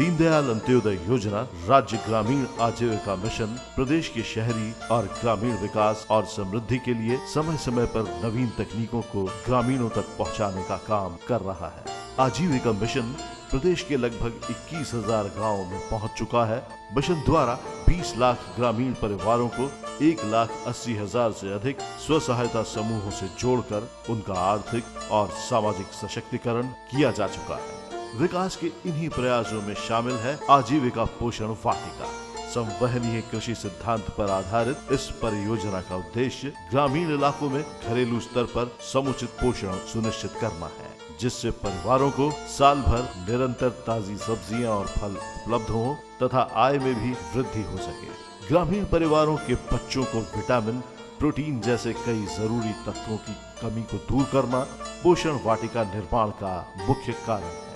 दीनदयाल अंत्योदय योजना, राज्य ग्रामीण आजीविका मिशन प्रदेश के शहरी और ग्रामीण विकास और समृद्धि के लिए समय समय पर नवीन तकनीकों को ग्रामीणों तक पहुंचाने का काम कर रहा है। आजीविका मिशन प्रदेश के लगभग 21,000 गाँवों में पहुंच चुका है। मिशन द्वारा 20 लाख ग्रामीण परिवारों को 1,80,000 से अधिक स्व सहायता समूहों से जोड़कर उनका आर्थिक और सामाजिक सशक्तिकरण किया जा चुका है। विकास के इन्हीं प्रयासों में शामिल है आजीविका पोषण वाटिका। संवहनीय कृषि सिद्धांत पर आधारित इस परियोजना का उद्देश्य ग्रामीण इलाकों में घरेलू स्तर पर समुचित पोषण सुनिश्चित करना है, जिससे परिवारों को साल भर निरंतर ताजी सब्जियां और फल उपलब्ध हों तथा आय में भी वृद्धि हो सके। ग्रामीण परिवारों के बच्चों को विटामिन, प्रोटीन जैसे कई जरूरी तत्वों की कमी को दूर करना पोषण वाटिका निर्माण का मुख्य कारण है।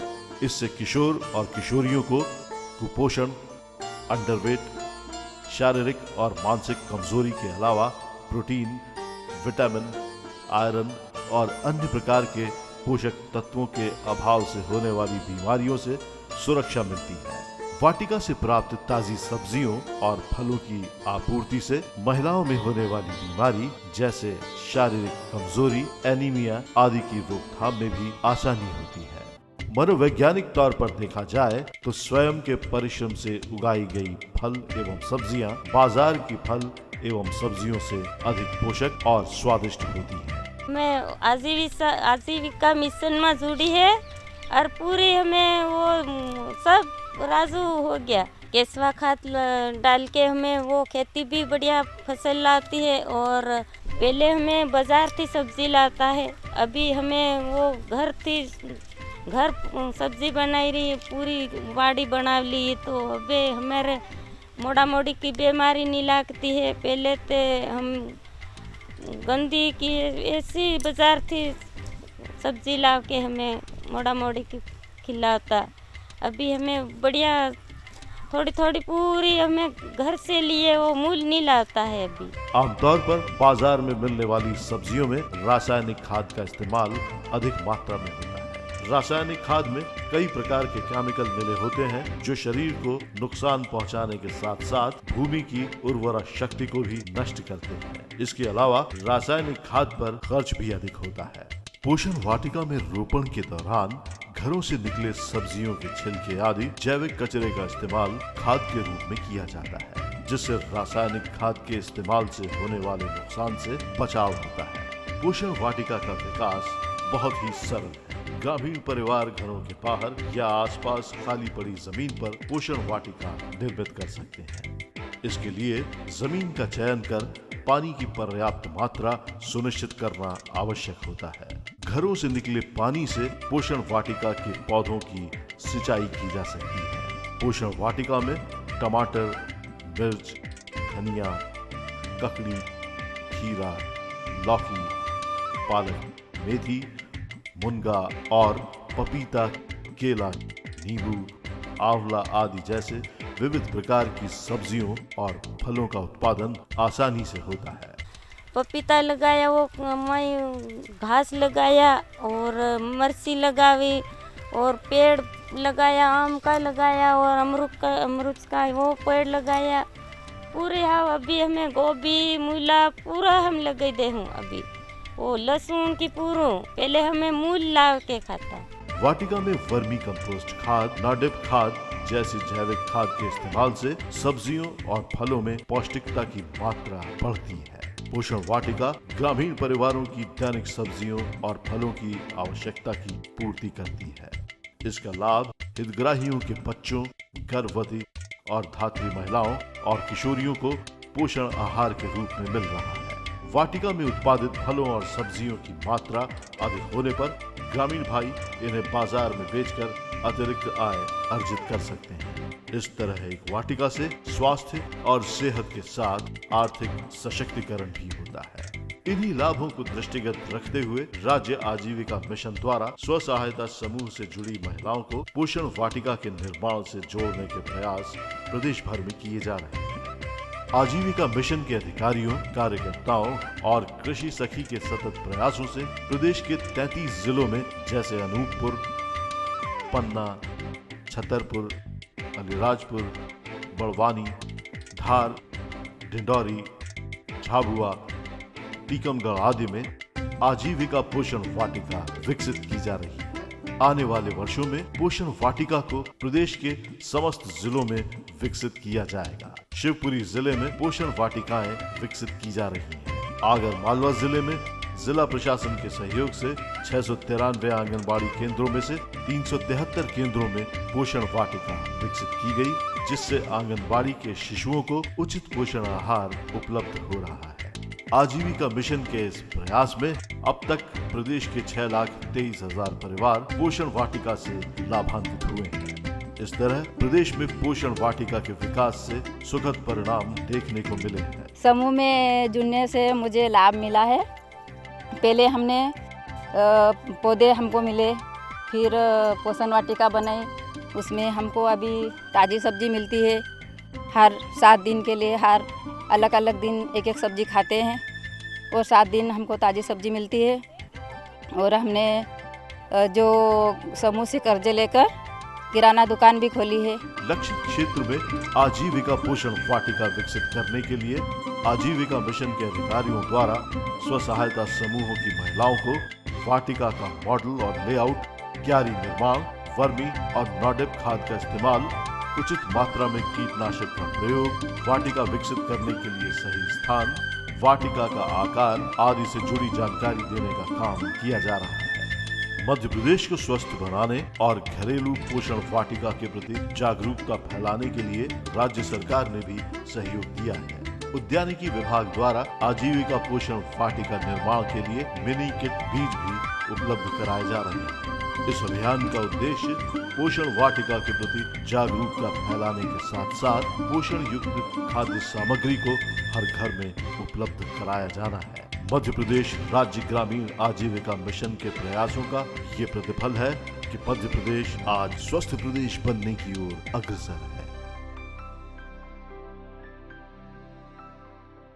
इससे किशोर और किशोरियों को कुपोषण, अंडरवेट, शारीरिक और मानसिक कमजोरी के अलावा प्रोटीन, विटामिन, आयरन और अन्य प्रकार के पोषक तत्वों के अभाव से होने वाली बीमारियों से सुरक्षा मिलती है। वाटिका से प्राप्त ताजी सब्जियों और फलों की आपूर्ति से महिलाओं में होने वाली बीमारी जैसे शारीरिक कमजोरी, एनीमिया आदि की रोकथाम में भी आसानी होती है। मनोवैज्ञानिक तौर पर देखा जाए तो स्वयं के परिश्रम से उगाई गई फल एवं सब्जियां बाजार की फल एवं सब्जियों से अधिक पोषक और स्वादिष्ट होती है। मैं आजीविका मिशन में जुड़ी है और पूरी हमें वो सब राजू हो गया। केसवा खाद डाल के हमें वो खेती भी बढ़िया फसल लाती है और पहले हमें बाजार थी सब्जी लाता है, अभी हमें वो घर सब्जी बनाई रही, पूरी बाड़ी बना ली तो अबे हमारे मोड़ा मोड़ी की बीमारी नहीं लगती है। पहले तो हम गंदी की ऐसी बाजार थी सब्जी ला के हमें मोड़ा मोड़ी की खिलाता, अभी हमें बढ़िया थोड़ी थोड़ी पूरी हमें घर से लिए वो मूल नहीं लाता है। अभी आमतौर पर बाजार में मिलने वाली सब्जियों में रासायनिक खाद का इस्तेमाल अधिक मात्रा में होता है। रासायनिक खाद में कई प्रकार के केमिकल मिले होते हैं जो शरीर को नुकसान पहुंचाने के साथ साथ भूमि की उर्वरा शक्ति को भी नष्ट करते हैं। इसके अलावा रासायनिक खाद पर खर्च भी अधिक होता है। पोषण वाटिका में रोपण के दौरान घरों से निकले सब्जियों के छिलके आदि जैविक कचरे का इस्तेमाल खाद के रूप में किया जाता है, जिससे रासायनिक खाद के इस्तेमाल से होने वाले नुकसान से बचाव होता है। पोषण वाटिका का विकास बहुत ही सरल है। ग्रामीण परिवार घरों के बाहर या आसपास खाली पड़ी जमीन पर पोषण वाटिका निर्मित कर सकते हैं। इसके लिए जमीन का चयन कर पानी की पर्याप्त मात्रा सुनिश्चित करना आवश्यक होता है। घरों से निकले पानी से पोषण वाटिका के पौधों की सिंचाई की जा सकती है। पोषण वाटिका में टमाटर, मिर्च, धनिया, ककड़ी, खीरा, लौकी, पालक, मेथी, मुनगा और पपीता, केला, नींबू, आंवला आदि जैसे विविध प्रकार की सब्जियों और फलों का उत्पादन आसानी से होता है। पपीता लगाया, वो मैं घास लगाया और मिर्ची लगावी और पेड़ लगाया, आम का लगाया और अमरूद का वो पेड़ लगाया पूरे। हाँ अभी हमें गोभी, मूला पूरा हम लगा दे हूँ। अभी वो लहसुन की पूरा पहले हमें मूल ला के खाता। वाटिका में वर्मी कंपोस्ट खाद, नाडिप खाद जैसी जैविक खाद के इस्तेमाल से सब्जियों और फलों में पौष्टिकता की मात्रा बढ़ती है। पोषण वाटिका ग्रामीण परिवारों की दैनिक सब्जियों और फलों की आवश्यकता की पूर्ति करती है। इसका लाभ हितग्राहियों के बच्चों, गर्भवती और धात्री महिलाओं और किशोरियों को पोषण आहार के रूप में मिल रहा है। वाटिका में उत्पादित फलों और सब्जियों की मात्रा अधिक होने पर ग्रामीण भाई इन्हें बाजार में बेचकर अतिरिक्त आय अर्जित कर सकते हैं। इस तरह एक वाटिका से स्वास्थ्य और सेहत के साथ आर्थिक सशक्तिकरण भी होता है। इन्हीं लाभों को दृष्टिगत रखते हुए राज्य आजीविका मिशन द्वारा स्व सहायता समूह से जुड़ी महिलाओं को पोषण वाटिका के निर्माण से जोड़ने के प्रयास प्रदेश भर में किए जा रहे हैं। आजीविका मिशन के अधिकारियों, कार्यकर्ताओं और कृषि सखी के सतत प्रयासों से प्रदेश के 33 जिलों में जैसे अनूपपुर, पन्ना, छतरपुर, अलीराजपुर, बड़वानी, धार, डिंडौरी, झाबुआ, टीकमगढ़ आदि में आजीविका पोषण वाटिका विकसित की जा रही है। आने वाले वर्षों में पोषण वाटिका को प्रदेश के समस्त जिलों में विकसित किया जाएगा। शिवपुरी जिले में पोषण वाटिकाएं विकसित की जा रही हैं। आगर मालवा जिले में जिला प्रशासन के सहयोग से 693 आंगनबाड़ी केंद्रों में से 373 केंद्रों में पोषण वाटिका विकसित की गई, जिससे आंगनबाड़ी के शिशुओं को उचित पोषण आहार उपलब्ध हो रहा है। आजीविका मिशन के इस प्रयास में अब तक प्रदेश के 6,23,000 परिवार पोषण वाटिका से लाभान्वित हुए हैं। इस तरह प्रदेश में पोषण वाटिका के विकास से सुखद परिणाम देखने को मिले हैं। समूह में जुड़ने से मुझे लाभ मिला है। पहले हमने पौधे हमको मिले, फिर पोषण वाटिका बनाई, उसमें हमको अभी ताज़ी सब्जी मिलती है। हर 7 दिन के लिए हर अलग अलग दिन एक एक सब्जी खाते हैं और 7 दिन हमको ताज़ी सब्जी मिलती है। और हमने जो समूह से कर्जे लेकर किराना दुकान भी खोली है। लक्षित क्षेत्र में आजीविका पोषण वाटिका विकसित करने के लिए आजीविका मिशन के अधिकारियों द्वारा स्व सहायता समूहों की महिलाओं को वाटिका का मॉडल और लेआउट, क्यारी निर्माण, वर्मी और नॉडेप खाद का इस्तेमाल, उचित मात्रा में कीटनाशक का प्रयोग, वाटिका विकसित करने के लिए सही स्थान, वाटिका का आकार आदि से जुड़ी जानकारी देने का काम किया जा रहा है। मध्य प्रदेश को स्वस्थ बनाने और घरेलू पोषण वाटिका के प्रति जागरूकता फैलाने के लिए राज्य सरकार ने भी सहयोग दिया है। उद्यानिकी विभाग द्वारा आजीविका पोषण वाटिका निर्माण के लिए मिनी किट बीज भी उपलब्ध कराए जा रहे हैं। इस अभियान का उद्देश्य पोषण वाटिका के प्रति जागरूकता फैलाने के साथ साथ पोषण युक्त खाद्य सामग्री को हर घर में उपलब्ध कराया जाना है। मध्य प्रदेश राज्य ग्रामीण आजीविका मिशन के प्रयासों का ये प्रतिफल है कि मध्य प्रदेश आज स्वस्थ प्रदेश बनने की ओर अग्रसर है।